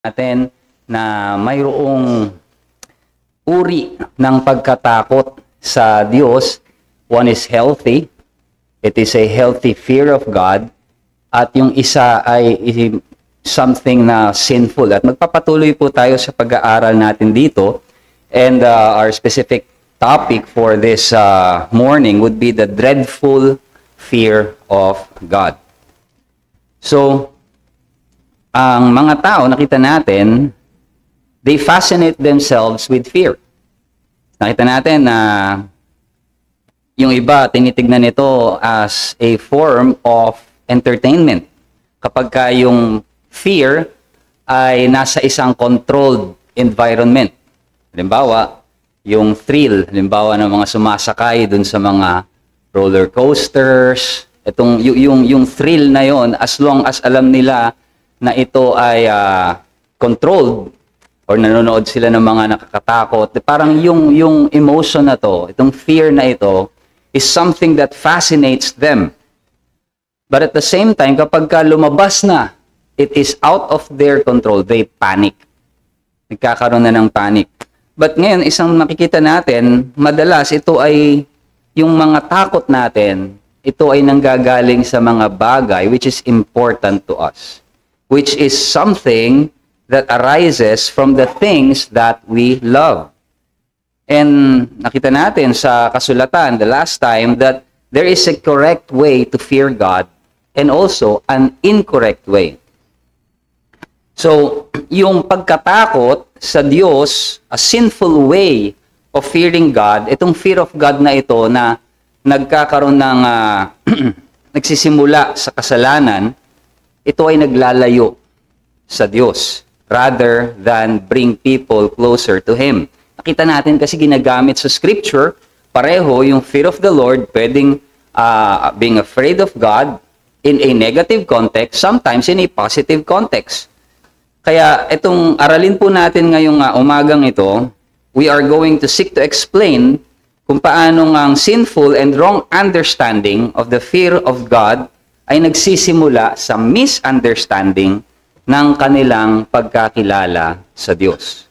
natin na mayroong uri ng pagkatakot sa Diyos. One is healthy. It is a healthy fear of God. At yung isa ay something na sinful. At magpapatuloy po tayo sa pag-aaral natin dito. And our specific topic for this morning would be the dreadful fear of God. So, ang mga tao, nakita natin, they fascinate themselves with fear. Nakita natin na yung iba, tinitignan ito as a form of entertainment. Kapag ka yung fear ay nasa isang controlled environment. Halimbawa, yung thrill, halimbawa ng mga sumasakay dun sa mga roller coasters, yung thrill na yon, as long as alam nila na ito ay controlled or nanonood sila ng mga nakakatakot, parang yung emotion na to, itong fear na ito, is something that fascinates them. But at the same time, kapag ka lumabas na, it is out of their control, they panic. Nagkakaroon na ng panic. But ngayon, isang makikita natin, madalas ito ay, yung mga takot natin, ito ay nanggagaling sa mga bagay which is important to us. Which is something that arises from the things that we love. And nakita natin sa kasulatan the last time that there is a correct way to fear God and also an incorrect way. So, yung pagkatakot sa Diyos, a sinful way of fearing God, itong fear of God na ito na nagkakaroon ng nagsisimula sa kasalanan, ito ay naglalayo sa Diyos rather than bring people closer to Him. Nakita natin kasi ginagamit sa Scripture, pareho yung fear of the Lord, pwedeng being afraid of God in a negative context, sometimes in a positive context. Kaya itong aralin po natin ngayong umagang ito, we are going to seek to explain kung paano ang sinful and wrong understanding of the fear of God ay nagsisimula sa misunderstanding ng kanilang pagkakilala sa Diyos.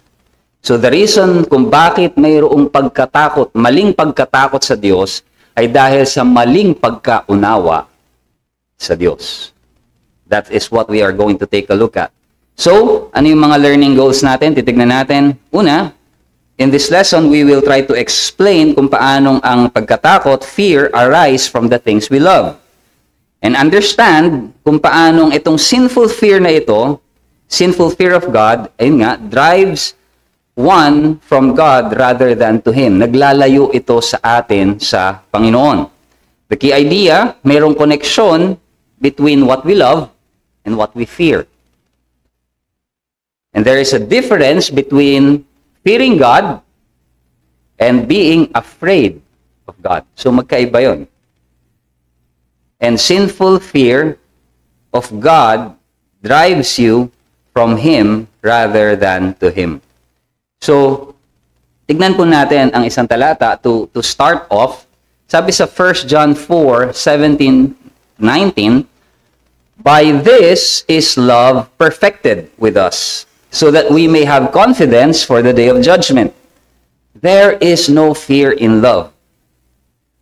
So the reason kung bakit mayroong pagkatakot, maling pagkatakot sa Diyos, ay dahil sa maling pagkaunawa sa Diyos. That is what we are going to take a look at. So, ano yung mga learning goals natin? Titignan natin. Una, in this lesson, we will try to explain kung paanong ang pagkatakot, fear, arise from the things we love. And understand kung paanong itong sinful fear na ito, sinful fear of God, ayun nga, drives one from God rather than to Him. Naglalayo ito sa atin sa Panginoon. The key idea, mayroong koneksyon between what we love and what we fear. And there is a difference between fearing God and being afraid of God. So magkaiba yun. And sinful fear of God drives you from Him rather than to Him. So, tignan po natin ang isang talata to start off. Sabi sa 1 John 4:17-19, "By this is love perfected with us, so that we may have confidence for the day of judgment. There is no fear in love,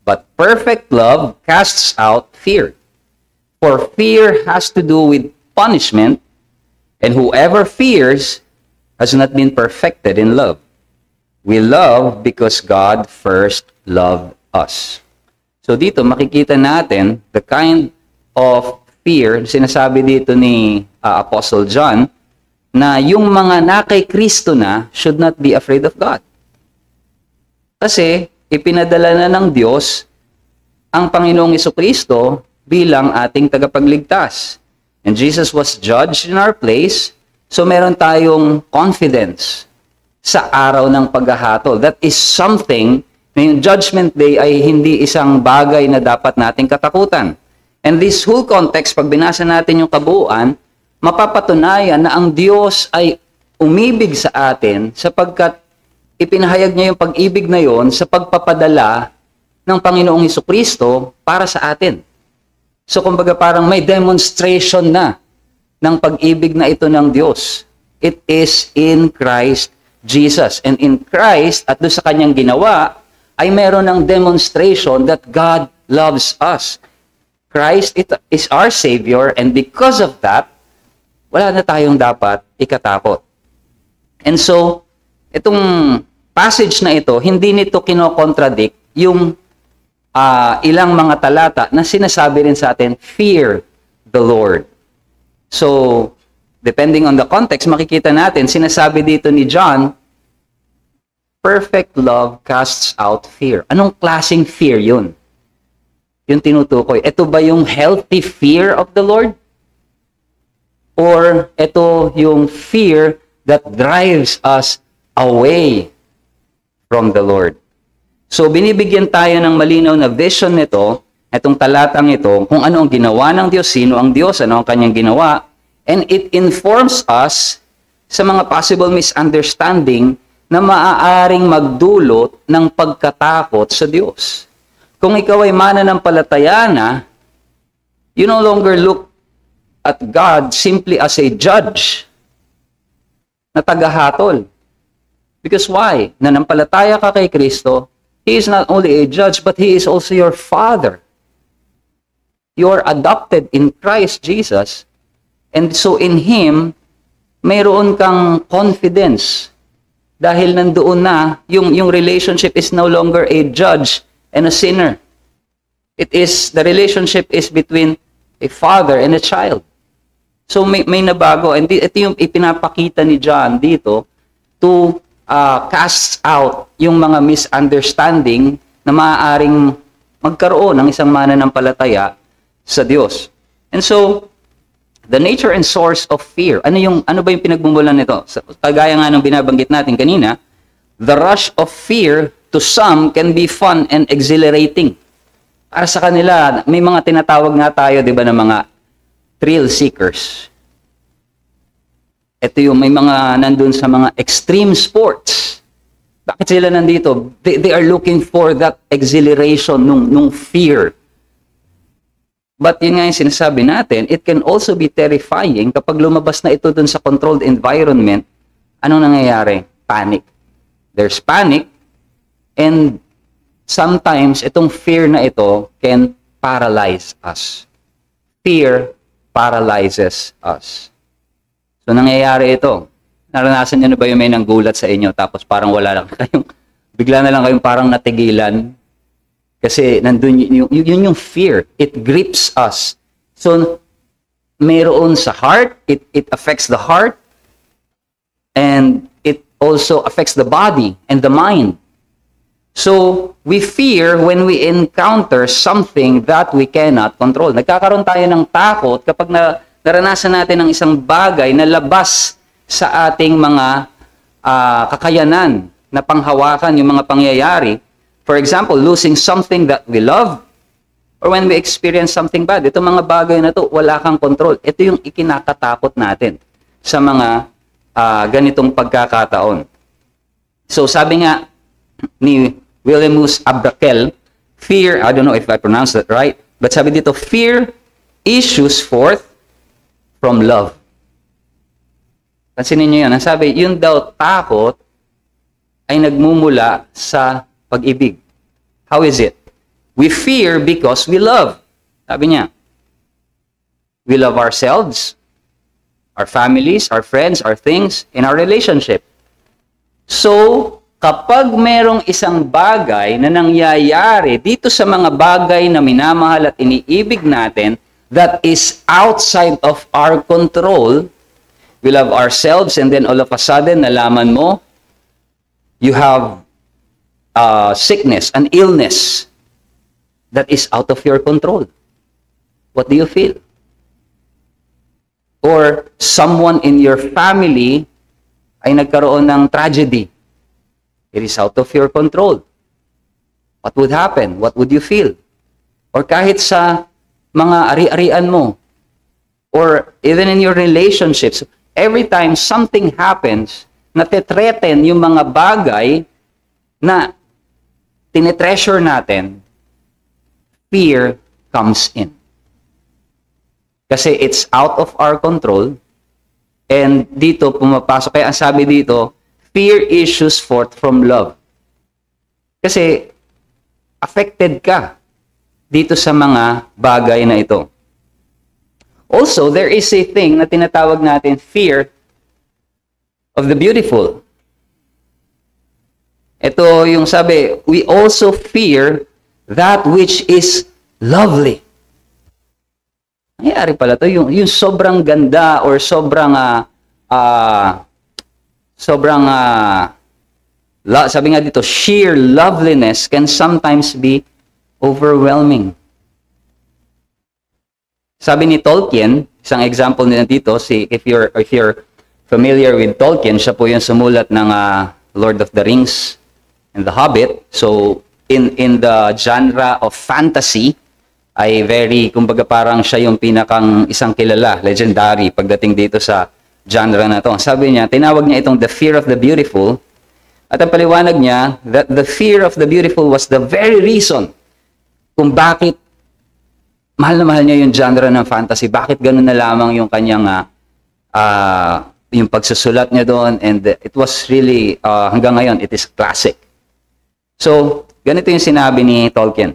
but perfect love casts out fear. For fear has to do with punishment, and whoever fears has not been perfected in love. We love because God first loved us." So dito makikita natin the kind of fear, sinasabi dito ni Apostle John, na yung mga nakay Kristo na should not be afraid of God. Kasi ipinadala na ng Diyos ang Panginoong Jesucristo bilang ating tagapagligtas. And Jesus was judged in our place, so meron tayong confidence sa araw ng paghahatol. That is something na yung judgment day ay hindi isang bagay na dapat nating katakutan. And this whole context, pag binasa natin yung kabuuan, mapapatunayan na ang Diyos ay umibig sa atin sapagkat ipinahayag niya yung pag-ibig na yon sa pagpapadala ng Panginoong Jesucristo para sa atin. So kumbaga parang may demonstration na ng pag-ibig na ito ng Diyos. It is in Christ Jesus. And in Christ, at doon sa kanyang ginawa, ay meron ng demonstration that God loves us. Christ is our Savior, and because of that, wala na tayong dapat ikatakot. And so, itong passage na ito, hindi nito kinokontradict yung ilang mga talata na sinasabi rin sa atin, fear the Lord. So, depending on the context, makikita natin, sinasabi dito ni John, perfect love casts out fear. Anong klaseng fear yun? Yung tinutukoy. Ito ba yung healthy fear of the Lord? Or ito yung fear that drives us away from the Lord? So, binibigyan tayo ng malinaw na vision nito, itong talatang ito, kung ano ang ginawa ng Diyos, sino ang Diyos, ano ang kanyang ginawa, and it informs us sa mga possible misunderstanding na maaaring magdulot ng pagkatakot sa Diyos. Kung ikaw ay mananampalataya na, you no longer look at God simply as a judge na tagahatol. Because why? Nanampalataya ka kay Kristo, He is not only a judge, but He is also your Father. You are adopted in Christ Jesus, and so in Him, mayroon kang confidence. Dahil nandoon na, yung relationship is no longer a judge and a sinner. The relationship is between a father and a child. So may nabago. And ito yung ipinapakita ni John dito to cast out yung mga misunderstanding na maaaring magkaroon ng isang mananampalataya sa Diyos. And so, the nature and source of fear. Ano ba yung pinagmumulan nito? Kagaya nga ng binabanggit natin kanina, the rush of fear to some can be fun and exhilarating. Para sa kanila, may mga tinatawag nga tayo, 'di ba, ng mga thrill seekers. Ito yung may mga nandun sa mga extreme sports. Bakit sila nandito? They are looking for that exhilaration nung fear. But yun nga yung sinasabi natin, it can also be terrifying kapag lumabas na ito dun sa controlled environment. Anong nangyayari? Panic. There's panic, and sometimes itong fear na ito can paralyze us. Fear paralyzes us. So nangyayari ito. Naranasan niyo na ba yung may nanggulat sa inyo tapos parang wala lang kayong, bigla na lang kayong parang natigilan? Kasi nandun yung fear. It grips us. So, mayroon sa heart, it affects the heart, and it also affects the body and the mind. So, we fear when we encounter something that we cannot control. Nagkakaroon tayo ng takot kapag naranasan natin ang isang bagay na labas sa ating mga kakayanan na panghawakan, yung mga pangyayari. For example, losing something that we love, or when we experience something bad. Itong mga bagay na to, wala kang control. Ito yung ikinakatakot natin sa mga ganitong pagkakataon. So sabi nga ni Williamus Abrakel, fear, I don't know if I pronounced that right, but sabi dito, fear issues forth from love. Pansinin nyo yun. Ang sabi, yun daw takot ay nagmumula sa pag-ibig. How is it? We fear because we love. Sabi niya, we love ourselves, our families, our friends, our things, and our relationship. So, kapag merong isang bagay na nangyayari dito sa mga bagay na minamahal at iniibig natin that is outside of our control, we love ourselves, and then all of a sudden, nalaman mo, you have sickness, an illness that is out of your control. What do you feel? Or someone in your family ay nagkaroon ng tragedy. It is out of your control. What would happen? What would you feel? Or kahit sa mga ari-arian mo, or even in your relationships, every time something happens, nate-threaten yung mga bagay na tinetreasure natin, fear comes in. Kasi it's out of our control, And dito pumapasok, kaya ang sabi dito, fear issues forth from love. Kasi affected ka dito sa mga bagay na ito. Also, there is a thing na tinatawag natin fear of the beautiful. Ito yung sabi, we also fear that which is lovely. Nangyari pala to, yung sobrang ganda or sobrang sabi nga dito, sheer loveliness can sometimes be overwhelming. Sabi ni Tolkien, isang example nila dito, if you're familiar with Tolkien, siya po yung sumulat ng Lord of the Rings and The Hobbit. So in the genre of fantasy, ay kumbaga parang siya yung isang kilala, legendary pagdating dito sa genre na to. Sabi niya, tinawag niya itong the fear of the beautiful. At ang paliwanag niya, that the fear of the beautiful was the very reason kung bakit mahal na mahal niya yung genre ng fantasy. Bakit ganun na lamang yung kanyang yung pagsusulat niya doon. And it was really, hanggang ngayon, it is classic. So, ganito yung sinabi ni Tolkien.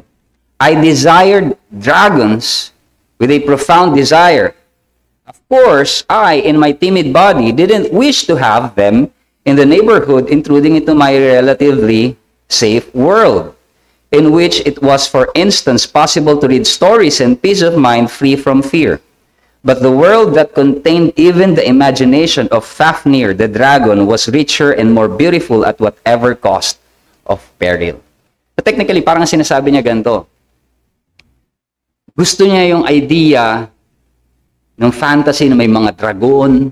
I desired dragons with a profound desire. Of course, I, in my timid body, didn't wish to have them in the neighborhood intruding into my relatively safe world, in which it was, for instance, possible to read stories and peace of mind free from fear. But the world that contained even the imagination of Fafnir the dragon was richer and more beautiful at whatever cost of peril. So technically, parang sinasabi niya ganito. Gusto niya yung idea ng fantasy na may mga dragon,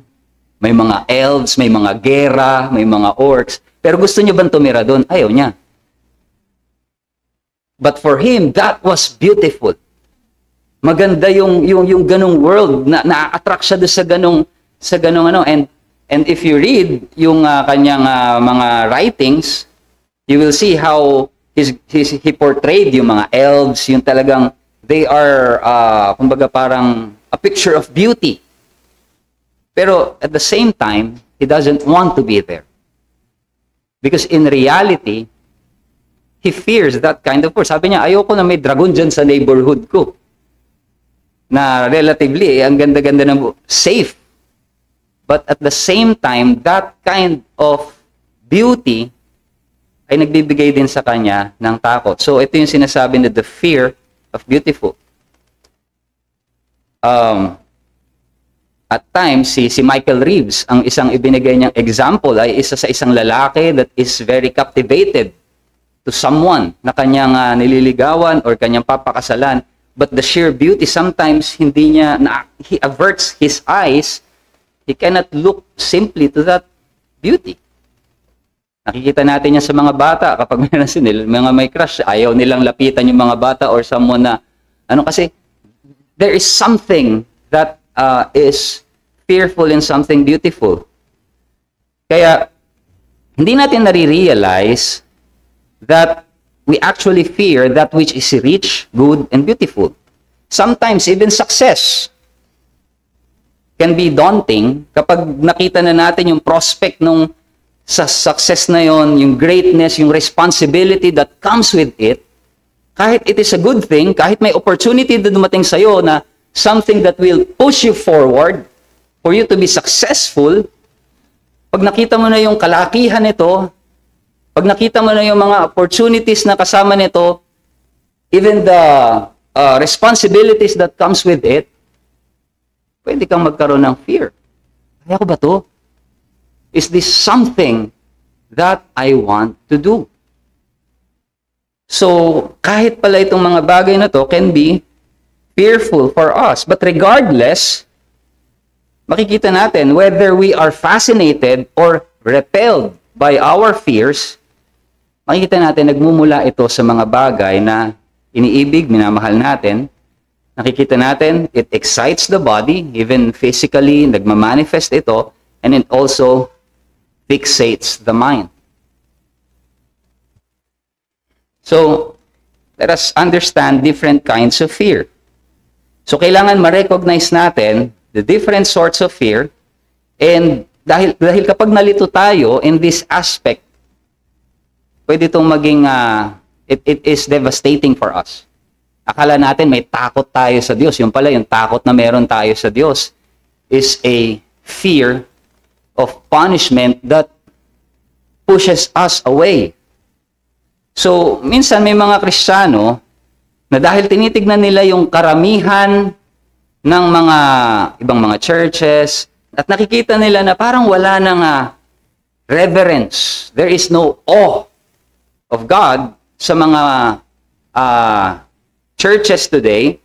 may mga elves, may mga gera, may mga orcs. Pero gusto niya bang tumira doon? Ayaw niya. But for him, that was beautiful. Maganda yung ganong world na na-attract siya doon sa ganong ano. And if you read yung kanyang mga writings, you will see how he portrayed yung mga elves, yung talagang they are kumbaga parang a picture of beauty. Pero at the same time, he doesn't want to be there. Because in reality, he fears that kind of world. Sabi niya, ayoko na may dragon dyan sa neighborhood ko. Na relatively, ang ganda-ganda ng safe. But at the same time, that kind of beauty ay nagbibigay din sa kanya ng takot. So ito yung sinasabi na the fear of beautiful. At times, si Michael Reeves, ang isang ibinigay niyang example ay isa sa isang lalaki that is very captivated to someone na kanyang nililigawan or kanyang papakasalan, but the sheer beauty, sometimes he averts his eyes, he cannot look simply to that beauty. Nakikita natin yan sa mga bata, kapag mga may crush, ayaw nilang lapitan yung mga bata or someone na, kasi, there is something that is fearful and something beautiful. Kaya, hindi natin nare-realize that we actually fear that which is rich, good, and beautiful. Sometimes, even success can be daunting kapag nakita na natin yung prospect nung sa success na yon, yung greatness, yung responsibility that comes with it. Kahit it is a good thing, kahit may opportunity na dumating sa'yo na something that will push you forward for you to be successful, pag nakita mo na yung kalakihan nito, pag nakita mo na yung mga opportunities na kasama nito, even the responsibilities that comes with it, pwede kang magkaroon ng fear. Kaya ko ba to? Is this something that I want to do? So, kahit pala itong mga bagay na to can be fearful for us. But regardless, makikita natin whether we are fascinated or repelled by our fears, makikita natin nagmumula ito sa mga bagay na iniibig, minamahal natin. Nakikita natin, it excites the body, even physically, nagmamanifest ito, and it also fixates the mind. So, let us understand different kinds of fear. So, kailangan ma-recognize natin the different sorts of fear And dahil kapag nalito tayo in this aspect, pwede itong maging, it is devastating for us. Akala natin may takot tayo sa Diyos. Yung pala, yung takot na meron tayo sa Diyos is a fear of punishment that pushes us away. So, minsan may mga Kristiyano na dahil tinitignan nila yung karamihan ng mga ibang mga churches at nakikita nila na parang wala nang reverence. There is no awe of God sa mga churches today.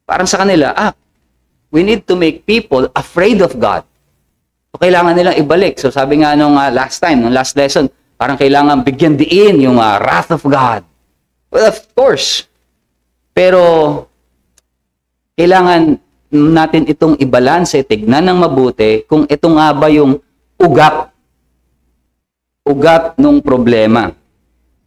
Parang sa kanila, we need to make people afraid of God. So, kailangan nilang ibalik. So, sabi nga nung last lesson, parang kailangan bigyan diin yung wrath of God. Well, of course. Pero, kailangan natin itong ibalanse, tignan ng mabuti kung ito nga ba yung ugat ng problema.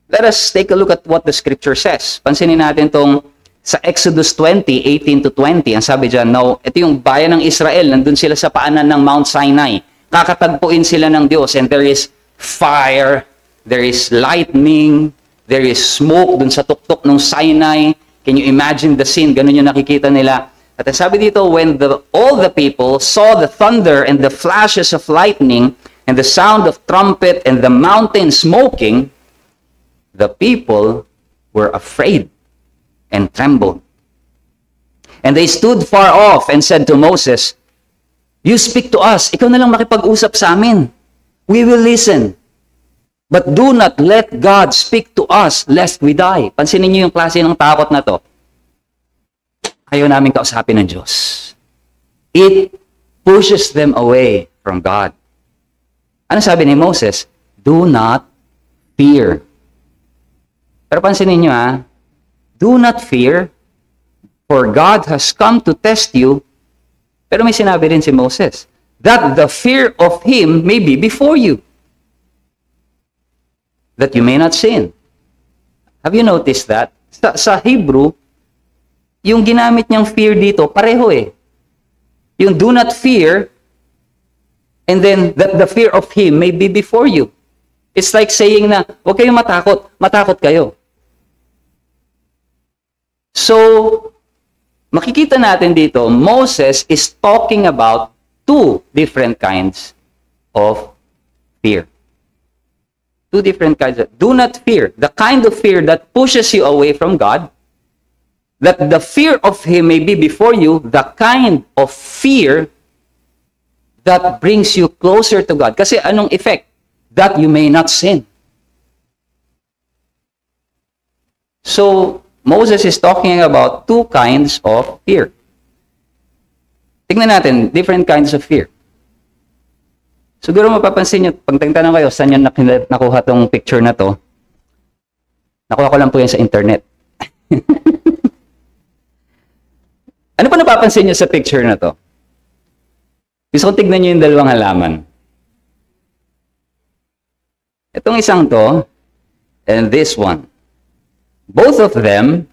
Let us take a look at what the scripture says. Pansinin natin tong sa Exodus 20:18-20. Ang sabi dyan, now, ito yung bayan ng Israel, nandun sila sa paanan ng Mount Sinai. Kakatagpuin sila ng Diyos, and there is fire, there is lightning, there is smoke dun sa tuktok ng Sinai. Can you imagine the scene? Ganun yung nakikita nila. At sabi dito, when all the people saw the thunder and the flashes of lightning and the sound of trumpet and the mountain smoking, the people were afraid and trembled. And they stood far off and said to Moses, "You speak to us. Ikaw na lang makipag-usap sa amin. We will listen. But do not let God speak to us lest we die." Pansinin niyo yung klase ng takot na to. Ayaw namin kausapin ng Diyos. It pushes them away from God. Ano sabi ni Moses? Do not fear. Pero pansinin niyo do not fear, for God has come to test you. Pero may sinabi rin si Moses, that the fear of Him may be before you, that you may not sin. Have you noticed that? Sa Hebrew, yung ginamit niyang fear dito, pareho Yung do not fear, and then that the fear of Him may be before you. It's like saying na, huwag kayong matakot kayo. So, makikita natin dito, Moses is talking about two different kinds of fear. Two different kinds. Do not fear. The kind of fear that pushes you away from God, that the fear of Him may be before you, the kind of fear that brings you closer to God. Kasi anong effect? That you may not sin. So, Moses is talking about two kinds of fear. Tingnan natin, different kinds of fear. Siguro mapapansin nyo, pag tagtanong kayo, saan nyo nakuha tong picture na to? Nakuha ko lang po yan sa internet. Ano pa napapansin nyo sa picture na to? Gusto ko tignan nyo yung dalawang halaman. Itong isang to, and this one. Both of them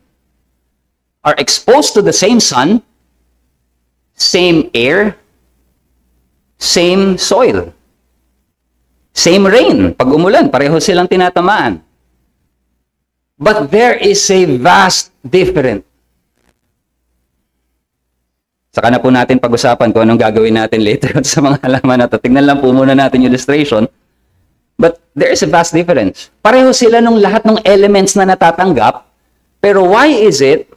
are exposed to the same sun, same air, same soil, same rain. Pag umulan, pareho silang tinatamaan. But there is a vast difference. Saka na po natin pag-usapan kung anong gagawin natin later sa mga halaman na to. Tingnan lang po muna natin yung illustration. But there is a vast difference. Pareho sila nung lahat ng elements na natatanggap. Pero why is it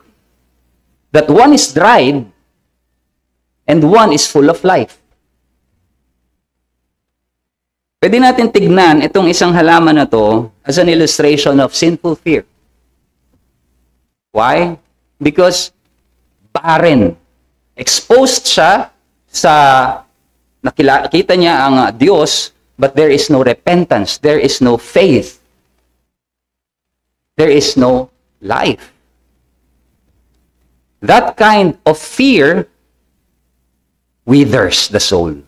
that one is dried and one is full of life? Pwede natin tignan itong isang halaman na to as an illustration of sinful fear. Why? Because barren. Exposed siya sa nakita niya ang Diyos, but there is no repentance, there is no faith, there is no life. That kind of fear withers the soul.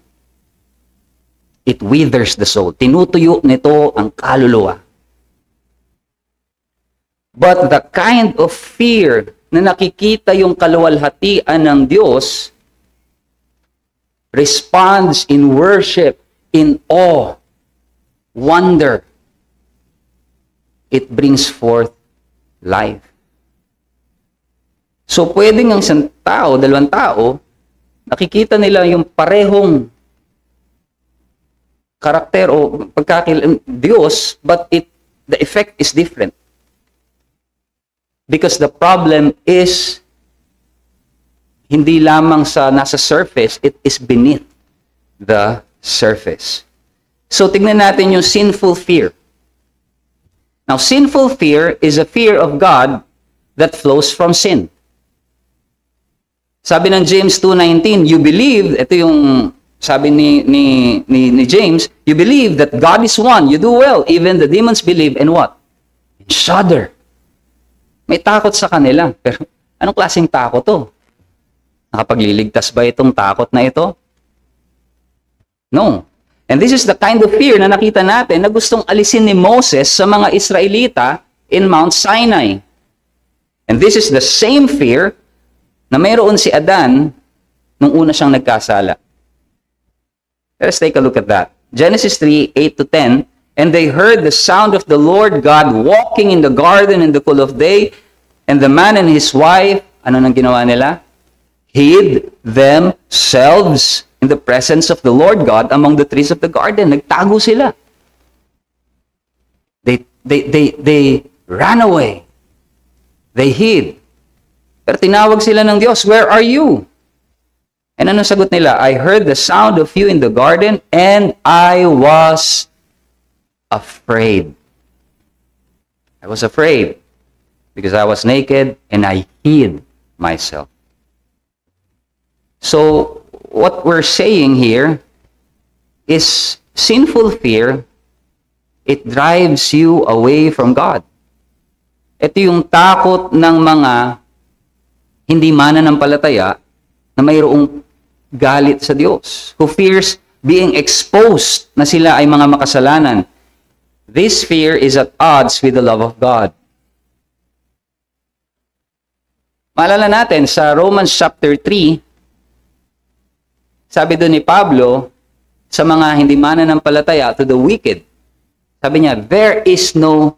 It withers the soul. Tinutuyo nito ang kaluluwa. But the kind of fear na nakikita yung kaluwalhatian ng Diyos, responds in worship, in awe, wonder, it brings forth life. So, pwedeng ang isang tao, dalawang tao, nakikita nila yung parehong karakter o Diyos, but the effect is different. Because the problem is hindi lamang sa nasa surface, it is beneath the surface. So, tignan natin yung sinful fear. Now, sinful fear is a fear of God that flows from sin. Sabi ng James 2:19, you believe, ito yung sabi ni James, you believe that God is one, you do well, even the demons believe and what? And shudder. May takot sa kanila. Pero anong klaseng takot to? Nakapagliligtas ba itong takot na ito? No. And this is the kind of fear na nakita natin na gustong alisin ni Moses sa mga Israelita in Mount Sinai. And this is the same fear na mayroon si Adan nung una siyang nagkasala. Let's take a look at that. Genesis 3:8-10, and they heard the sound of the Lord God walking in the garden in the cool of day, and the man and his wife, ano nang ginawa nila? Hid themselves in the presence of the Lord God among the trees of the garden. Nagtago sila. They ran away. They hid. Pero tinawag sila ng Diyos, where are you? And anong sagot nila? I heard the sound of you in the garden and I was afraid. I was afraid because I was naked and I hid myself. So, what we're saying here is sinful fear, it drives you away from God. Ito yung takot ng mga hindi mananampalataya na mayroong galit sa Diyos, who fears being exposed na sila ay mga makasalanan. This fear is at odds with the love of God. Maalala natin sa Romans chapter 3, sabi doon ni Pablo sa mga hindi mananampalataya, to the wicked, sabi niya, there is no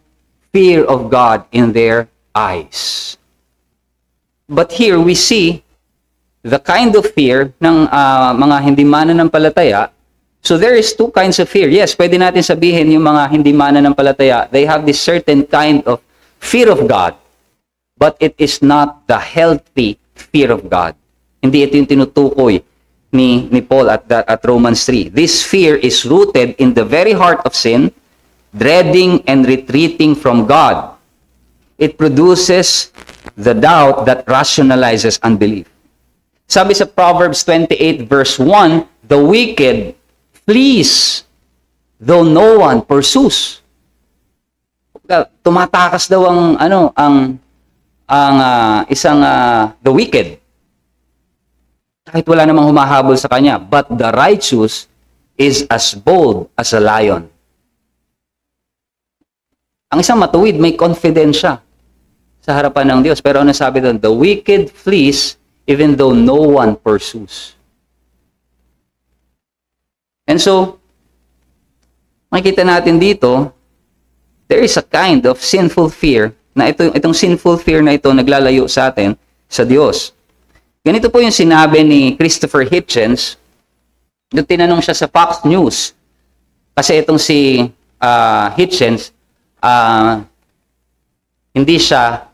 fear of God in their eyes. But here we see the kind of fear ng mga hindi mananampalataya. So there is two kinds of fear. Yes, pwede natin sabihin yung mga hindi mananampalataya, they have this certain kind of fear of God, but it is not the healthy fear of God. Hindi ito yung tinutukoy ni Paul at Romans 3. This fear is rooted in the very heart of sin, dreading and retreating from God. It produces the doubt that rationalizes unbelief. Sabi sa Proverbs 28 verse 1, the wicked flees though no one pursues. Tumatakas daw the wicked. Kahit wala namang humahabol sa kanya, but the righteous is as bold as a lion. Ang isang matuwid, may confidence siya sa harapan ng Diyos. Pero ano sabi doon? The wicked flees even though no one pursues. And so, makikita natin dito, there is a kind of sinful fear na itong sinful fear na ito naglalayo sa atin sa Diyos. Ganito po yung sinabi ni Christopher Hitchens nung tinanong siya sa Fox News. Kasi itong si Hitchens, hindi siya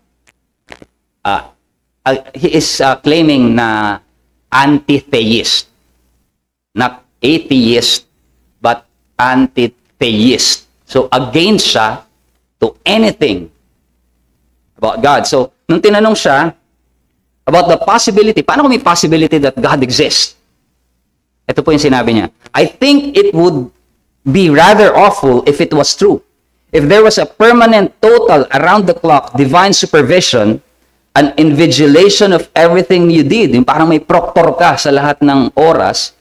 he is claiming na anti-theist. Not atheist, but anti-theist. So, against siya to anything about God. So, nung tinanong siya about the possibility, paano kung may possibility that God exists? Ito po yung sinabi niya. I think it would be rather awful if it was true. If there was a permanent, total, around-the-clock divine supervision, an invigilation of everything you did, yung parang may proctor ka sa lahat ng oras,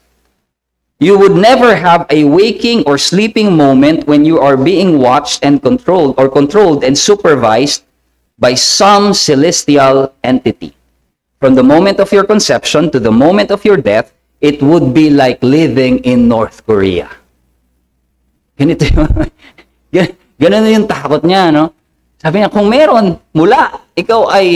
you would never have a waking or sleeping moment when you are being watched and controlled and supervised by some celestial entity. From the moment of your conception to the moment of your death, it would be like living in North Korea. Ganito yung, ganun yung takot niya, no? Sabi niya, kung meron, mula, ikaw ay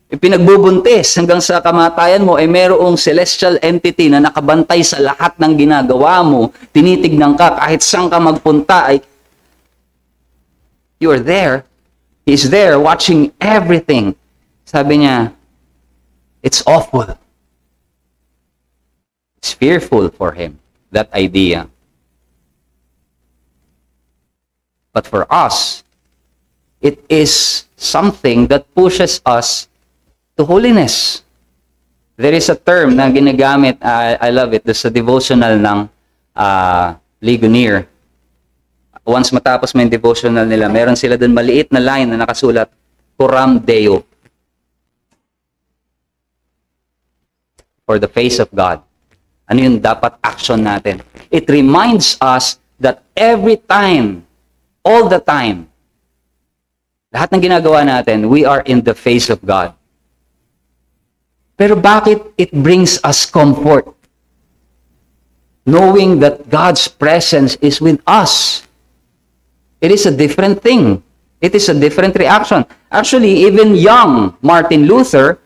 pinagbubuntis hanggang sa kamatayan mo, ay merong celestial entity na nakabantay sa lahat ng ginagawa mo, tinitignan ka, kahit saan ka magpunta, ay you're there. He's there watching everything. Sabi niya, it's awful. It's fearful for him, that idea. But for us, it is something that pushes us to holiness. There is a term na ginagamit, I love it, sa devotional ng Ligonier. Once matapos mo yung devotional nila, meron sila dun maliit na line na nakasulat, Coram Deo. For the face of God. Ano yung dapat action natin? It reminds us that every time, all the time, lahat ng ginagawa natin, we are in the face of God. Pero bakit it brings us comfort? Knowing that God's presence is with us. It is a different thing. It is a different reaction. Actually, even young Martin Luther,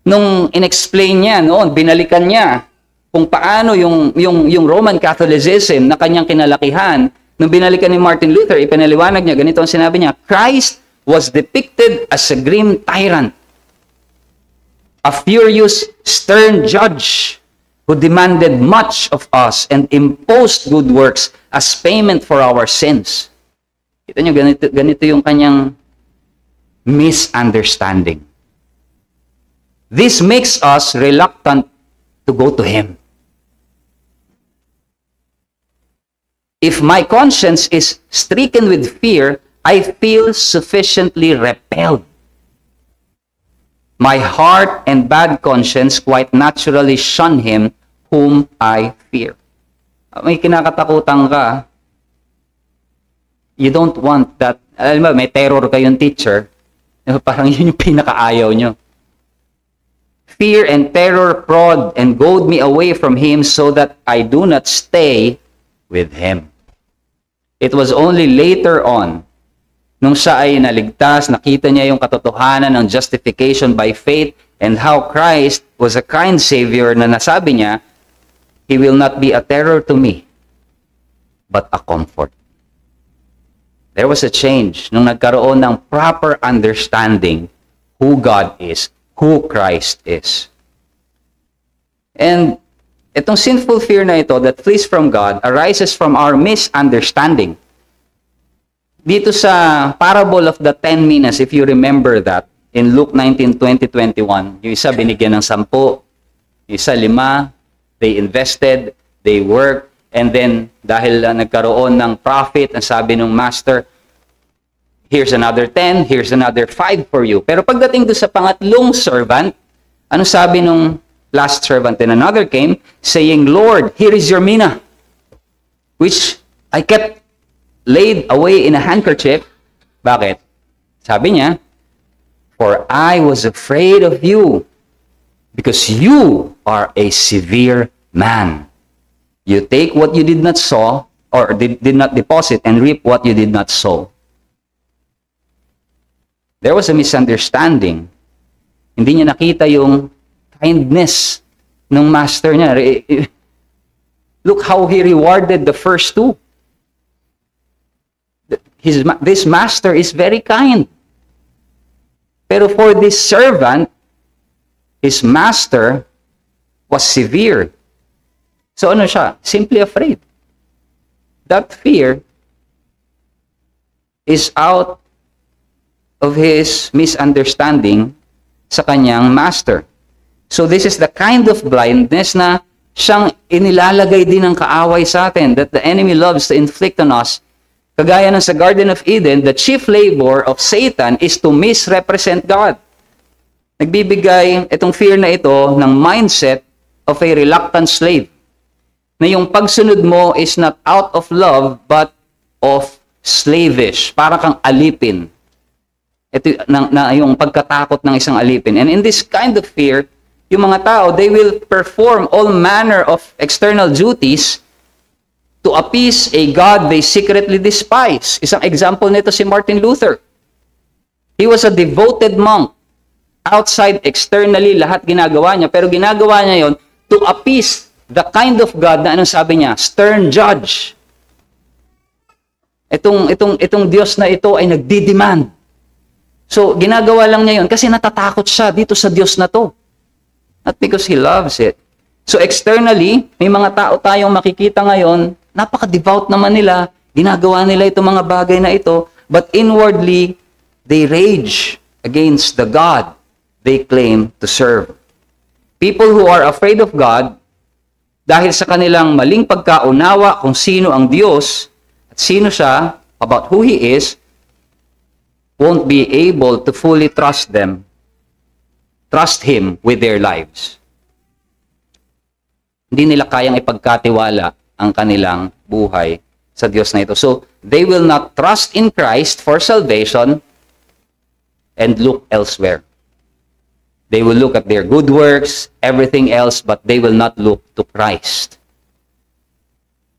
nung inexplain niya noon, binalikan niya kung paano yung Roman Catholicism na kanyang kinalakihan, nung binalikan ni Martin Luther, ipinaliwanag niya, ganito ang sinabi niya, Christ was depicted as a grim tyrant, a furious, stern judge who demanded much of us and imposed good works as payment for our sins. Kita niyo, ganito yung kanyang misunderstanding. This makes us reluctant to go to Him. If my conscience is stricken with fear, I feel sufficiently repelled. My heart and bad conscience quite naturally shun Him whom I fear. May kinakatakutan ka, you don't want that. Alam mo, may terror kayong teacher, parang yun yung pinakaayaw nyo. Fear and terror prod and goad me away from Him so that I do not stay with Him. It was only later on, nung siya ay naligtas, nakita niya yung katotohanan ng justification by faith and how Christ was a kind Savior na nasabi niya, He will not be a terror to me, but a comfort. There was a change nung nagkaroon ng proper understanding who God is, who Christ is. And itong sinful fear na ito that flees from God arises from our misunderstanding. Dito sa parable of the 10 minas, if you remember that, in Luke 19, 20, 21, yung isa binigyan ng 10, yung isa 5, they invested, they worked, and then dahil nagkaroon ng profit, ang sabi ng master, here's another 10, here's another 5 for you. Pero pagdating doon sa pangatlong servant, ano sabi nung last servant? And another came, saying, Lord, here is your mina, which I kept laid away in a handkerchief. Bakit? Sabi niya, for I was afraid of you, because you are a severe man. You take what you did not sow, or did not deposit, and reap what you did not sow. There was a misunderstanding. Hindi niya nakita yung kindness ng master niya. Look how he rewarded the first two. This master is very kind. Pero for this servant, his master was severe. So ano siya? Simply afraid. That fear is out of his misunderstanding sa kanyang master. So this is the kind of blindness na siyang inilalagay din ng kaaway sa atin, that the enemy loves to inflict on us. Kagaya ng sa Garden of Eden, the chief labor of Satan is to misrepresent God. Nagbibigay itong fear na ito ng mindset of a reluctant slave. Na yung pagsunod mo is not out of love, but of slavish. Parang kang alipin. Ito na yung pagkatakot ng isang alipin. And in this kind of fear, yung mga tao, they will perform all manner of external duties to appease a God they secretly despise. Isang example nito si Martin Luther. He was a devoted monk. Outside, externally, lahat ginagawa niya. Pero ginagawa niya yon to appease the kind of God na anong sabi niya? Stern judge. Itong Diyos na ito ay nagdi-demand. So, ginagawa lang niya yon kasi natatakot siya dito sa Diyos na to. Not because He loves it. So, externally, may mga tao tayong makikita ngayon, napaka-devout naman nila, ginagawa nila itong mga bagay na ito, but inwardly, they rage against the God they claim to serve. People who are afraid of God, dahil sa kanilang maling pagkaunawa kung sino ang Diyos at sino siya, about who He is, won't be able to fully trust Him with their lives. Hindi nila kayang ipagkatiwala ang kanilang buhay sa Diyos na ito. So, they will not trust in Christ for salvation and look elsewhere. They will look at their good works, everything else, but they will not look to Christ.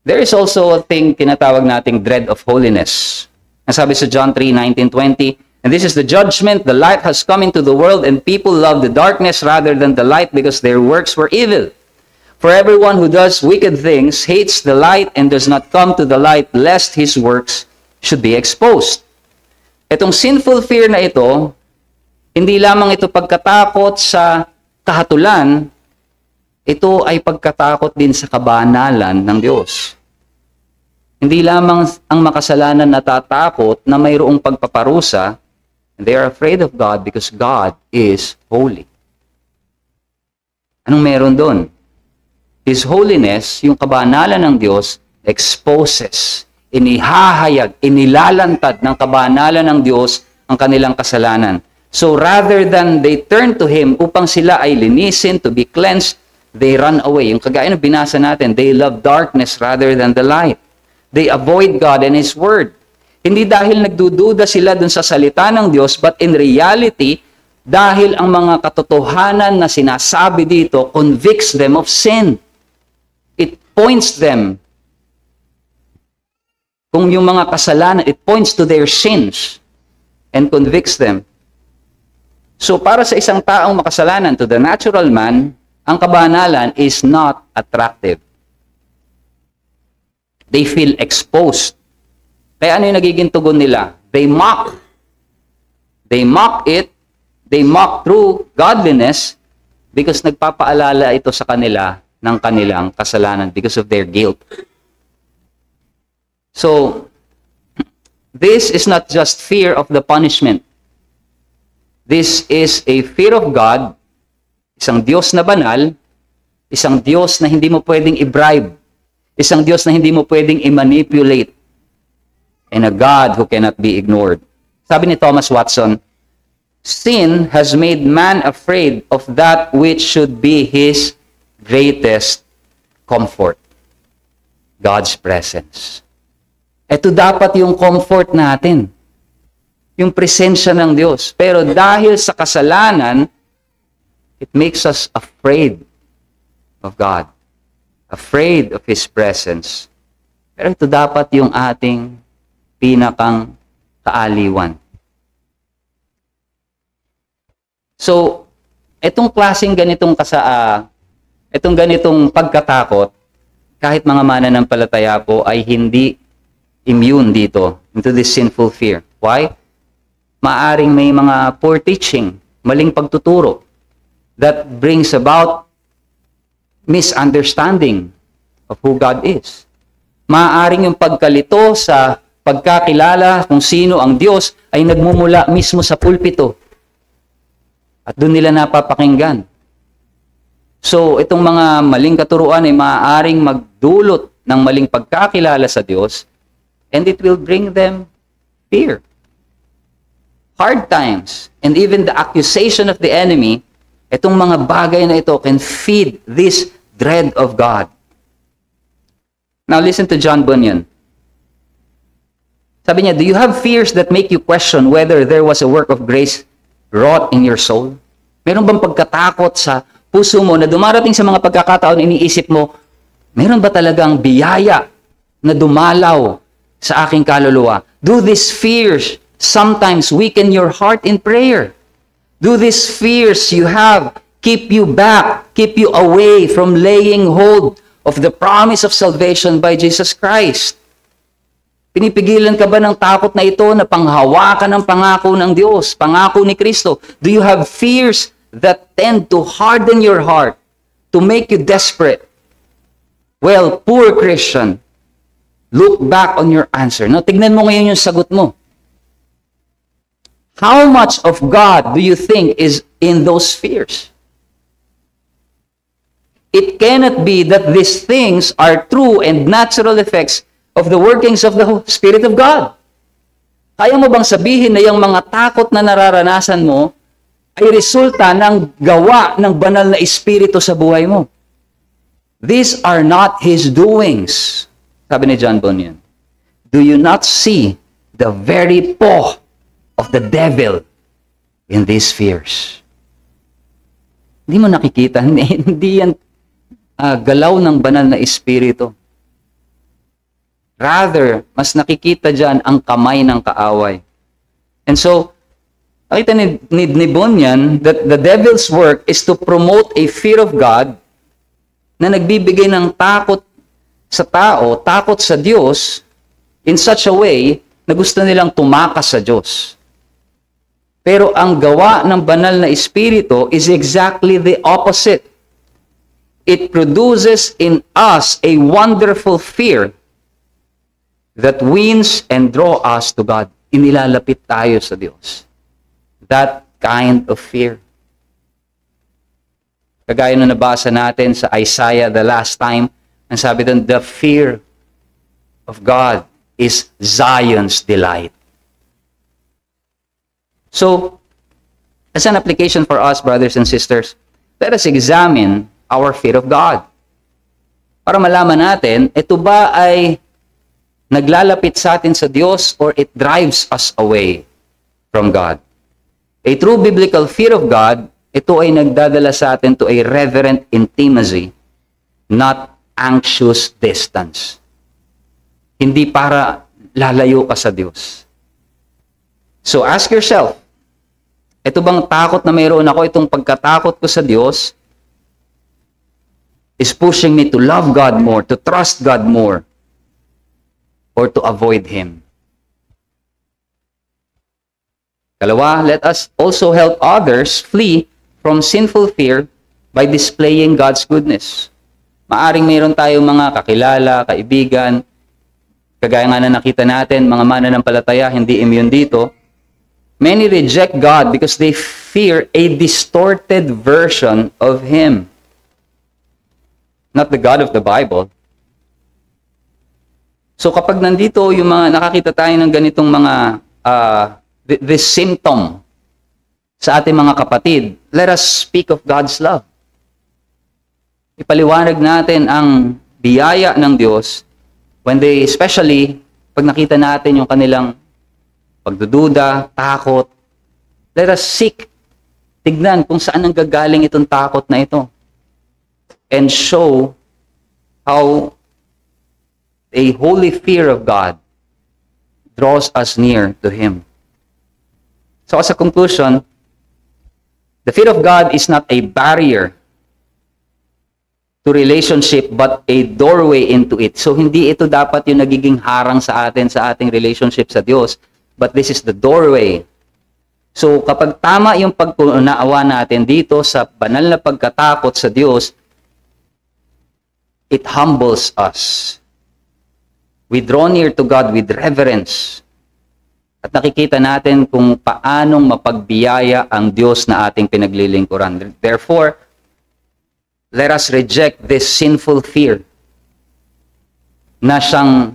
There is also a thing tinatawag nating dread of holiness. Ang sabi sa John 3:19-20, and this is the judgment, the light has come into the world, and people love the darkness rather than the light because their works were evil. For everyone who does wicked things hates the light and does not come to the light, lest his works should be exposed. Itong sinful fear na ito, hindi lamang ito pagkatakot sa kahatulan, ito ay pagkatakot din sa kabanalan ng Diyos. Hindi lamang ang makasalanan natatakot na mayroong pagpaparusa, and they are afraid of God because God is holy. Anong meron doon? His holiness, yung kabanalan ng Diyos, exposes, inihahayag, inilalantad ng kabanalan ng Diyos ang kanilang kasalanan. So rather than they turn to Him upang sila ay linisin, to be cleansed, they run away. Yung kagaya na binasa natin, they love darkness rather than the light. They avoid God and His Word. Hindi dahil nagdududa sila dun sa salita ng Diyos, but in reality, dahil ang mga katotohanan na sinasabi dito convicts them of sin. It points them, kung yung mga kasalanan, it points to their sins and convicts them. So para sa isang taong makasalanan, to the natural man, ang kabanalan is not attractive. They feel exposed. Kaya ano yung nagiging tugon nila? They mock. They mock it. They mock through godliness because nagpapaalala ito sa kanila ng kanilang kasalanan because of their guilt. So, this is not just fear of the punishment. This is a fear of God, isang Diyos na banal, isang Diyos na hindi mo pwedeng i-bribe, isang Diyos na hindi mo pwedeng i-manipulate, and a God who cannot be ignored. Sabi ni Thomas Watson, sin has made man afraid of that which should be his greatest comfort, God's presence. Ito dapat yung comfort natin, yung presensya ng Diyos. Pero dahil sa kasalanan, it makes us afraid of God, afraid of His presence. Pero ito dapat yung ating pinakang kaaliwan. So, itong klaseng ganitong pagkatakot, kahit mga mananampalataya po ay hindi immune dito into this sinful fear. Why? Maaring may mga poor teaching, maling pagtuturo that brings about misunderstanding of who God is. Maaring yung pagkalito sa pagkakilala kung sino ang Diyos ay nagmumula mismo sa pulpito. At doon nila napapakinggan. So, itong mga maling katuruan ay maaaring magdulot ng maling pagkakilala sa Diyos, and it will bring them fear, hard times, and even the accusation of the enemy. Itong mga bagay na ito can feed this dread of God. Now, listen to John Bunyan. Sabi niya, do you have fears that make you question whether there was a work of grace wrought in your soul? Meron bang pagkatakot sa puso mo na dumarating sa mga pagkakataon iniisip mo, meron ba talagang biyaya na dumalaw sa aking kaluluwa? Do these fears sometimes weaken your heart in prayer? Do these fears you have keep you back, keep you away from laying hold of the promise of salvation by Jesus Christ? Pinipigilan ka ba ng takot na ito na panghawakan ng pangako ng Diyos, pangako ni Kristo? Do you have fears that tend to harden your heart, to make you desperate? Well, poor Christian, look back on your answer. No, tignan mo ngayon yung sagot mo. How much of God do you think is in those fears? It cannot be that these things are true and natural effects of the workings of the Spirit of God. Kaya mo bang sabihin na yung mga takot na nararanasan mo ay resulta ng gawa ng banal na Espiritu sa buhay mo? These are not His doings. Sabi ni John Bunyan, do you not see the very paw of the devil in these fears? Hindi mo nakikita, hindi yan galaw ng banal na Espiritu. Rather, mas nakikita dyan ang kamay ng kaaway. And so, nakita ni Bunyan that the devil's work is to promote a fear of God na nagbibigay ng takot sa tao, takot sa Diyos, in such a way na gusto nilang tumakas sa Diyos. Pero ang gawa ng banal na Espiritu is exactly the opposite. It produces in us a wonderful fear that wins and draw us to God. Inilalapit tayo sa Diyos. That kind of fear. Kagaya na nabasa natin sa Isaiah the last time, ang sabi doon, the fear of God is Zion's delight. So, as an application for us, brothers and sisters, let us examine our fear of God. Para malaman natin, ito ba ay naglalapit sa atin sa Diyos or it drives us away from God? A true biblical fear of God, ito ay nagdadala sa atin to a reverent intimacy, not anxious distance. Hindi para lalayo ka sa Diyos. So ask yourself, ito bang takot na mayroon ako, itong pagkatakot ko sa Diyos, is pushing me to love God more, to trust God more, or to avoid Him? Kalawa, let us also help others flee from sinful fear by displaying God's goodness. Maaring mayroon tayong mga kakilala, kaibigan, kagaya nga na nakita natin, mga mananampalataya, hindi immune dito. Many reject God because they fear a distorted version of Him. Not the God of the Bible. So kapag nandito yung mga nakakita tayo ng ganitong mga this symptom sa ating mga kapatid, let us speak of God's love. Ipaliwanag natin ang biyaya ng Diyos when they, especially pag nakita natin yung kanilang pagdududa, takot, let us seek, tignan kung saan ang gagaling itong takot na ito, and show how a holy fear of God draws us near to Him. So as a conclusion, the fear of God is not a barrier to relationship but a doorway into it. So hindi ito dapat yung nagiging harang sa atin sa ating relationship sa Diyos, but this is the doorway. So kapag tama yung pagkunaawa natin dito sa banal na pagkatakot sa Diyos, it humbles us. We draw near to God with reverence. At nakikita natin kung paanong mapagbiyaya ang Diyos na ating pinaglilingkuran. Therefore, let us reject this sinful fear na siyang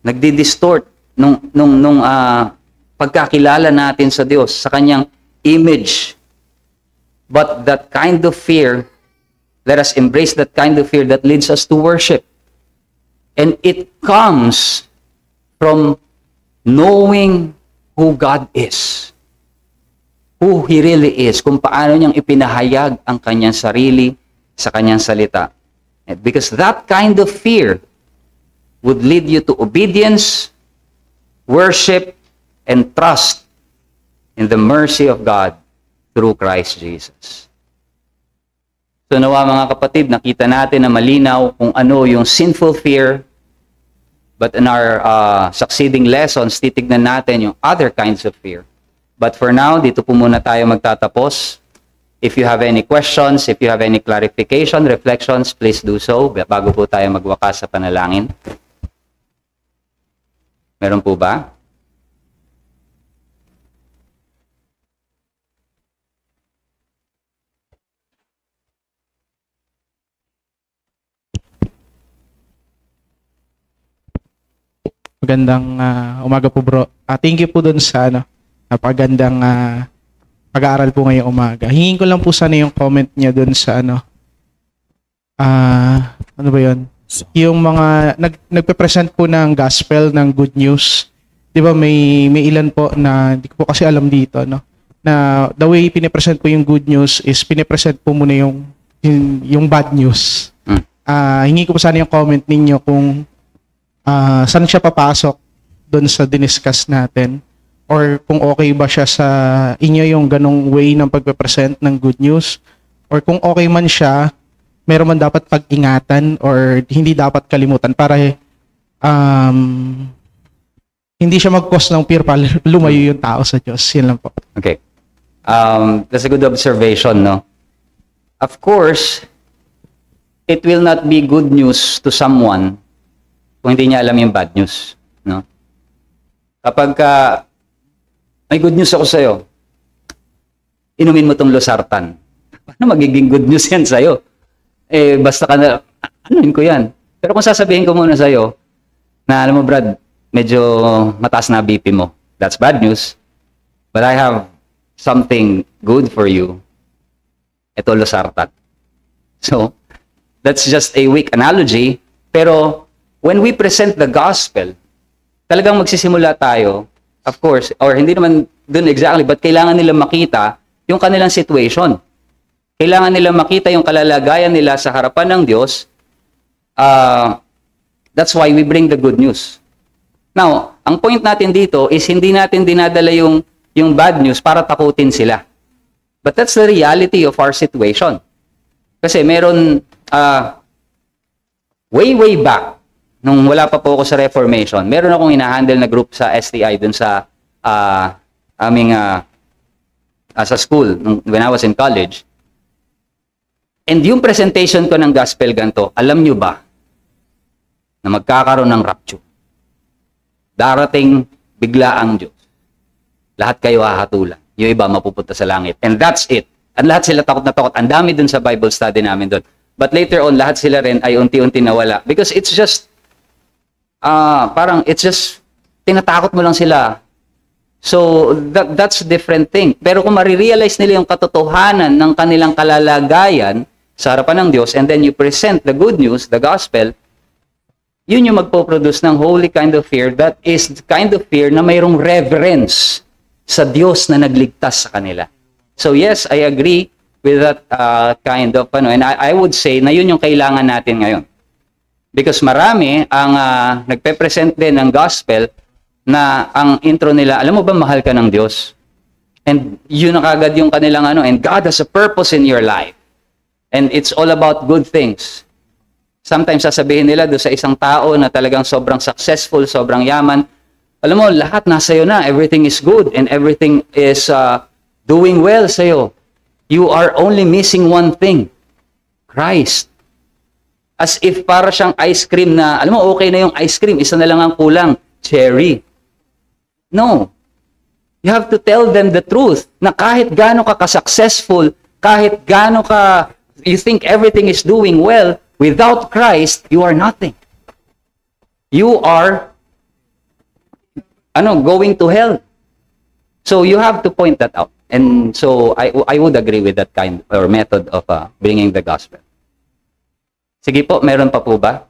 nagdi-distort nung pagkakilala natin sa Diyos, sa kanyang image. But that kind of fear, let us embrace that kind of fear that leads us to worship. And it comes from knowing who God is. who He really is, kung paano niyang ipinahayag ang kanyang sarili sa kanyang salita. Because that kind of fear would lead you to obedience, worship, and trust in the mercy of God through Christ Jesus. So nawa mga kapatid, nakita natin na malinaw kung ano yung sinful fear, but in our succeeding lessons, titignan natin yung other kinds of fear. But for now, dito po muna tayo magtatapos. If you have any questions, if you have any clarification, reflections, please do so bago po tayo magwakas sa panalangin. Meron po ba? Magandang umaga po bro. Thank you po dun sa napagandang pag-aaral po ngayong umaga. Hingin ko lang po sana yung comment niya dun sa ano ba yun? Yung mga nagpe-present po ng gospel, ng good news. Di ba may ilan po na hindi ko po kasi alam dito, no? Na the way pinipresent po yung good news is pinipresent po muna yung bad news. Hingi ko po sana yung comment ninyo kung saan siya papasok doon sa diniscuss natin, or kung okay ba siya sa inyo yung ganong way ng pagpe-present ng good news, or kung okay man siya, meron man dapat pag-ingatan or hindi dapat kalimutan para hindi siya mag-cause ng fear para lumayo yung tao sa Diyos. Yan lang po. Okay. That's a good observation, no? Of course, it will not be good news to someone kung hindi niya alam yung bad news, no? Kapag may good news ako sa'yo, inumin mo tong losartan. Paano magiging good news yan sa'yo? Basta ka na, anuin ko yan. Pero kung sasabihin ko muna sa'yo, na alam mo Brad, medyo mataas na BP mo. That's bad news. But I have something good for you. Ito losartan. So, that's just a weak analogy. Pero, when we present the gospel, talagang magsisimula tayo, of course, or hindi naman dun exactly, but kailangan nilang makita yung kanilang situation. Kailangan nilang makita yung kalalagayan nila sa harapan ng Diyos. That's why we bring the good news. Now, ang point natin dito is hindi natin dinadala yung bad news para takutin sila. But that's the reality of our situation. Kasi meron, way back, nung wala pa po ako sa Reformation, meron akong hinahandle na group sa STI dun sa sa school when I was in college. And yung presentation ko ng gospel ganito, alam nyo ba na magkakaroon ng rapture? Darating bigla ang Diyos. Lahat kayo hahatulan. Yung iba mapupunta sa langit. And that's it. At lahat sila takot na takot. Ang dami dun sa Bible study namin dun. But later on, lahat sila rin ay unti-unti nawala. Because it's just it's just tinatakot mo lang sila. So that's a different thing. Pero kung marirealize nila yung katotohanan ng kanilang kalalagayan sa harapan ng Diyos, and then you present the good news, the gospel, yun yung magpo-produce ng holy kind of fear, that is the kind of fear na mayroong reverence sa Diyos na nagligtas sa kanila. So yes, I agree with that kind of and I would say na yun yung kailangan natin ngayon. Because marami ang nagpe-present din ng gospel na ang intro nila, alam mo ba mahal ka ng Diyos? And yun na kagad yung kanilang and God has a purpose in your life. And it's all about good things. Sometimes sasabihin nila doon sa isang tao na talagang sobrang successful, sobrang yaman, alam mo, lahat nasa iyo na, everything is good and everything is doing well sa iyo. You are only missing one thing, Christ. As if para siyang ice cream na, alam mo, okay na yung ice cream, isa na lang ang kulang, cherry. No. You have to tell them the truth na kahit gaano ka ka-successful, kahit gaano ka, you think everything is doing well, without Christ, you are nothing. You are, going to hell. So you have to point that out. And so I would agree with that kind or method of bringing the gospel. Sige po, meron pa po ba?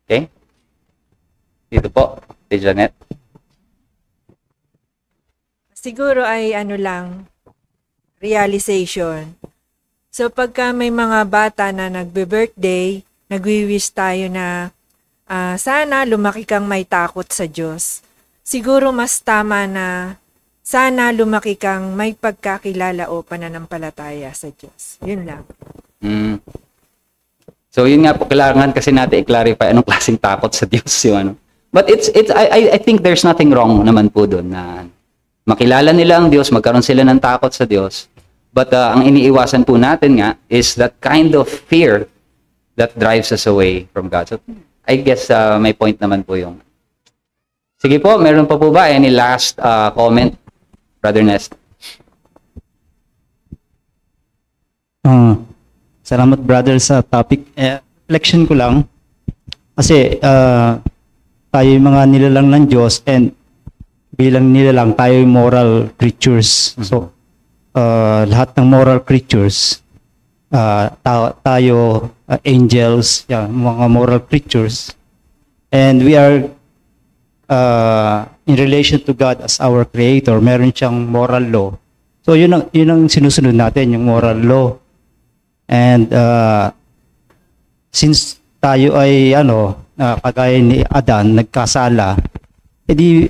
Okay. Dito po, kay Janet. Siguro ay realization. So pagka may mga bata na nagbe-birthday, nagwi-wish tayo na sana lumaki kang may takot sa Diyos. Siguro mas tama na sana lumaki kang may pagkakilala o pananampalataya sa Diyos. Yun lang. So yun nga po, kailangan kasi natin i-clarify anong klaseng takot sa Diyos yung ano. But I think there's nothing wrong naman po doon na makilala nila ang Diyos, magkaroon sila ng takot sa Diyos. But ang iniiwasan po natin nga is that kind of fear that drives us away from God. So I guess may point naman po yung. Sige po, meron pa po ba any last comment, Brother Nest? Salamat brother sa topic. Reflection ko lang. Kasi tayo yung mga nilalang ng Diyos and bilang nilalang tayo yung moral creatures. So, lahat ng moral creatures, tayo, angels, mga moral creatures. And we are in relation to God as our creator. Meron siyang moral law. So, yun ang sinusunod natin, yung moral law. And since tayo ay kagaya ni Adan nagkasala, edi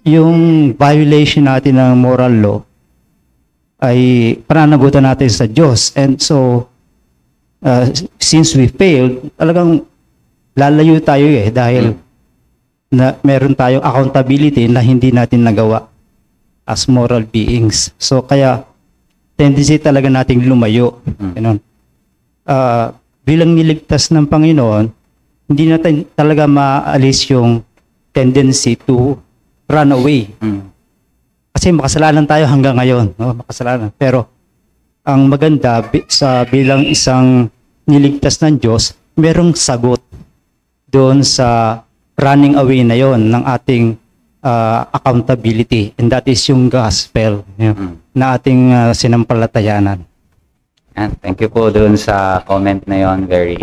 yung violation natin ng moral law ay pananagutan natin sa Diyos. And so since we failed, talagang lalayo tayo dahil meron tayong accountability na hindi natin nagawa as moral beings. So kaya tendency talaga nating lumayo. Ganun. Bilang niligtas ng Panginoon, hindi natin talaga maalis yung tendency to run away. Kasi makasalanan tayo hanggang ngayon. No? Makasalanan. Pero ang maganda sa bilang isang niligtas ng Diyos, merong sagot doon sa running away na yon ng ating accountability, and that is yung gospel na ating sinampalatayanan. And thank you po doon sa comment na yon, very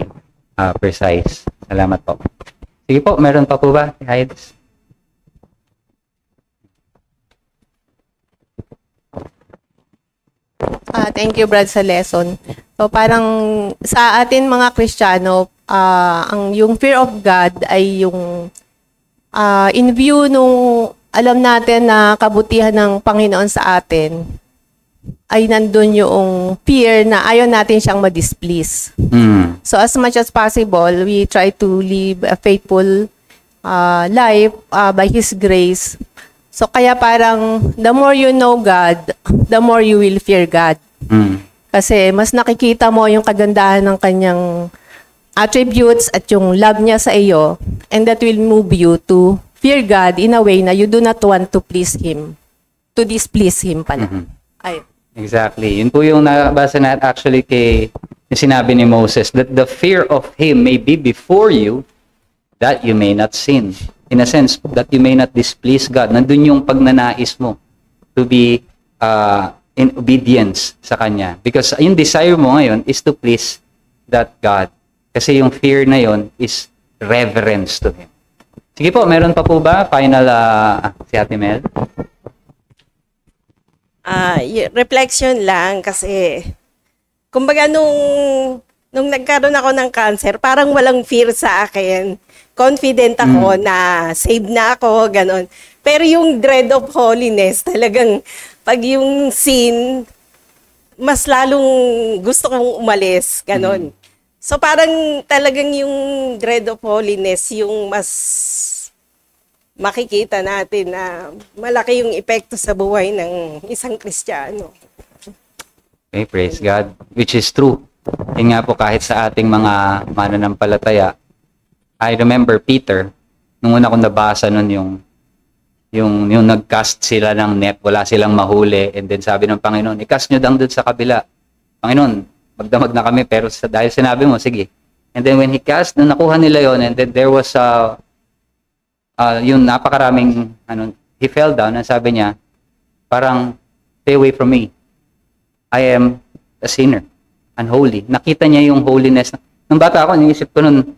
precise. Salamat po. Sige po, meron pa po ba, Heides? Thank you Brad sa lesson. So parang sa atin mga Kristiyano, yung fear of God ay yung in view nung alam natin na kabutihan ng Panginoon sa atin, ay nandun yung fear na ayaw natin siyang ma-displease. So as much as possible, we try to live a faithful life by His grace. So kaya parang the more you know God, the more you will fear God. Kasi mas nakikita mo yung kagandahan ng kanyang attributes at yung love niya sa iyo, and that will move you to fear God in a way na you do not want to please Him, to displease Him pala. Ay. Exactly. Yun po yung nabasa natin actually yung sinabi ni Moses, that the fear of Him may be before you, that you may not sin. In a sense, that you may not displease God. Nandun yung pagnanais mo to be in obedience sa Kanya. Because yung desire mo ngayon is to please that God. Kasi yung fear na yon is reverence to Him. Sige po, meron pa po ba? Final, si Ate Mel? Reflection lang kasi, kumbaga nung nagkaroon ako ng cancer, parang walang fear sa akin. Confident ako na save na ako, ganon. Pero yung dread of holiness, talagang pag yung sin, mas lalong gusto kong umalis, ganon. So parang talagang yung dread of holiness, yung mas makikita natin na malaki yung epekto sa buhay ng isang Kristiyano. Okay, praise God. Which is true. Yun nga po, kahit sa ating mga mananampalataya, I remember Peter, nung una kong nabasa nun yung nag-cast sila ng net, wala silang mahuli, and then sabi ng Panginoon, i-cast nyo doon sa kabila. Panginoon, magdamag na kami, pero dahil sinabi mo, sige. And then when he cast, nung nakuha nila yon, and then there was yung napakaraming, he fell down, and sabi niya, parang, stay away from me. I am a sinner, unholy. Nakita niya yung holiness. Nung bata ako, niisip ko nun,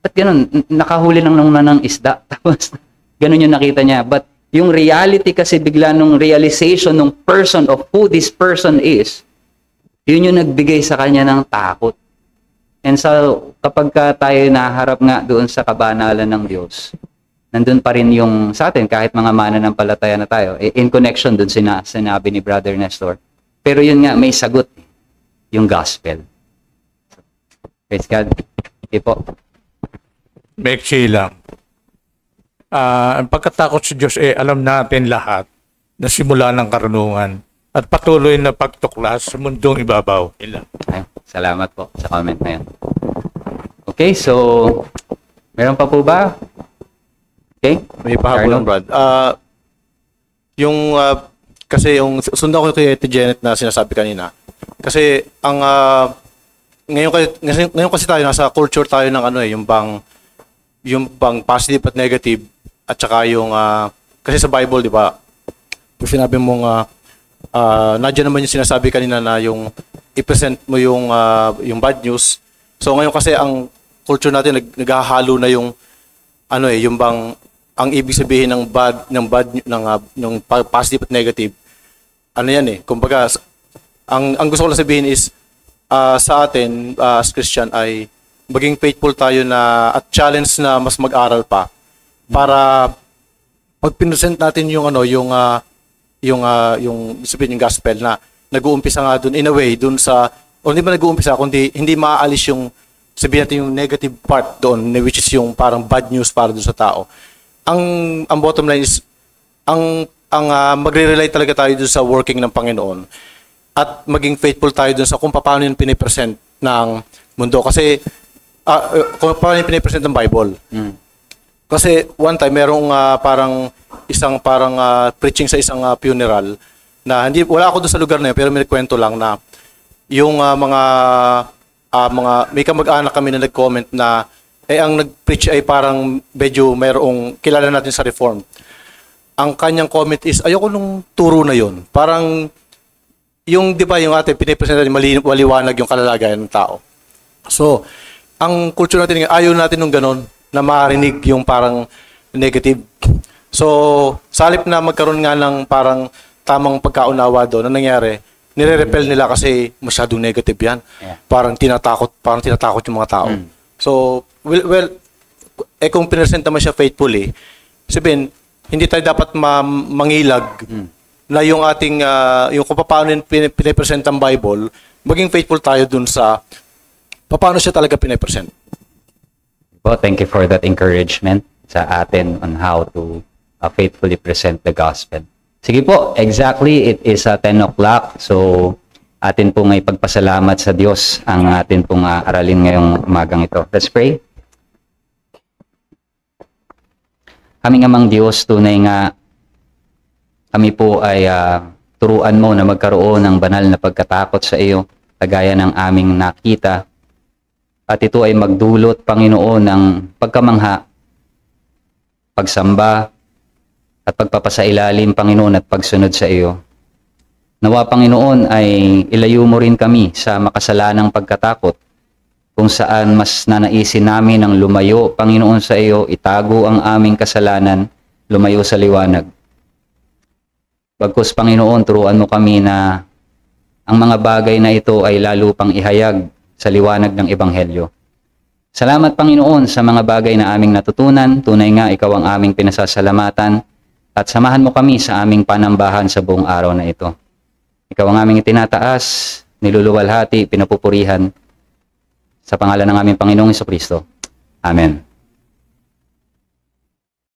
ba't ganun? Nakahuli lang nung ng isda. Tapos, ganun yung nakita niya. But, yung reality kasi bigla nung realization ng person of who this person is, yun yung nagbigay sa kanya ng takot. And so, kapag tayo naharap nga doon sa kabanalan ng Diyos, nandun pa rin yung sa atin, kahit mga mananampalataya na tayo, in connection doon sinabi ni Brother Nestor. Pero yun nga, may sagot, yung gospel. Praise God. Okay po. Mekshi lang. Ang pagkatakot sa Diyos, alam natin lahat na simula ng karunungan at patuloy na pagtuklas sa mundong ibabaw. Ilan. Ay, salamat po sa comment na yan. Okay, so, meron pa po ba? Okay? May pahabol, Brad. Kasi yung sundan ko kay Ate Janet na sinasabi kanina. Kasi ang ngayon kasi tayo nasa culture tayo ng yung bang positive at negative at saka yung kasi sa Bible, di ba? Kung sinabi mong nandiyan naman yung sinasabi kanina na yung i-present mo yung bad news. So ngayon kasi ang culture natin naghahalo na yung yung bang ang ibig sabihin ng positive at negative. Ano yan eh? Kumbaga ang gusto ko lang sabihin is sa atin as Christian ay maging faithful tayo na at challenge na mas mag-aral pa para pag pinesent natin yung sabihin yung gospel na nag-uumpisa nga doon in a way doon sa o hindi ba nag-uumpisa kundi hindi maaalis yung sabihin natin yung negative part doon which is yung parang bad news para doon sa tao. Ang bottom line is magre-rely talaga tayo doon sa working ng Panginoon at maging faithful tayo doon sa kung paano yung pinipresent ng mundo kasi kung paano yung pinipresent ng Bible. Kasi one time merong isang preaching sa isang funeral na wala ako doon sa lugar na yun pero may kwento lang na yung mga may kamag-anak kami na nag-comment na ang nag-preach ay parang medyo mayroong kilala natin sa Reform. Ang kanyang comment is ayoko nung turo na yon. Parang yung 'di ba yung ating pinipresenta maliwanag yung kalalagayan ng tao. So, ang culture natin ayaw natin nung ganon na marinig yung parang negative. So, salip na magkaroon nga ng parang tamang pagkaunawa doon, ang nangyari, nire-repel nila kasi masyadong negative yan. Yeah. Parang tinatakot yung mga tao. So, well, kung pinesent naman siya faithfully, sabihin, hindi tayo dapat mangilag na yung ating, yung kung paano pinipresent ang Bible, maging faithful tayo dun sa paano siya talaga pinipresent. Well, thank you for that encouragement sa atin on how to faithfully present the gospel. Sige po, exactly, it is 10 o'clock. So, atin pong ay pagpasalamat sa Diyos ang atin pong aralin ngayong umagang ito. Let's pray. Aming amang Diyos, tunay nga kami po ay turuan mo na magkaroon ng banal na pagkatakot sa iyo, kagaya ng aming nakita. At ito ay magdulot, Panginoon, ng pagkamangha, pagsamba, at pagpapasailalim, Panginoon, at pagsunod sa iyo. Nawa, Panginoon, ay ilayo mo rin kami sa makasalanang pagkatakot, kung saan mas nanaisin namin ang lumayo, Panginoon, sa iyo, itago ang aming kasalanan, lumayo sa liwanag. Bagkus, Panginoon, turuan mo kami na ang mga bagay na ito ay lalo pang ihayag sa liwanag ng Ebanghelyo. Salamat, Panginoon, sa mga bagay na aming natutunan. Tunay nga, ikaw ang aming pinasasalamatan. At samahan mo kami sa aming panambahan sa buong araw na ito. Ikaw ang aming itinataas, niluluwalhati, pinapupurihan. Sa pangalan ng aming Panginoong Jesucristo. Amen.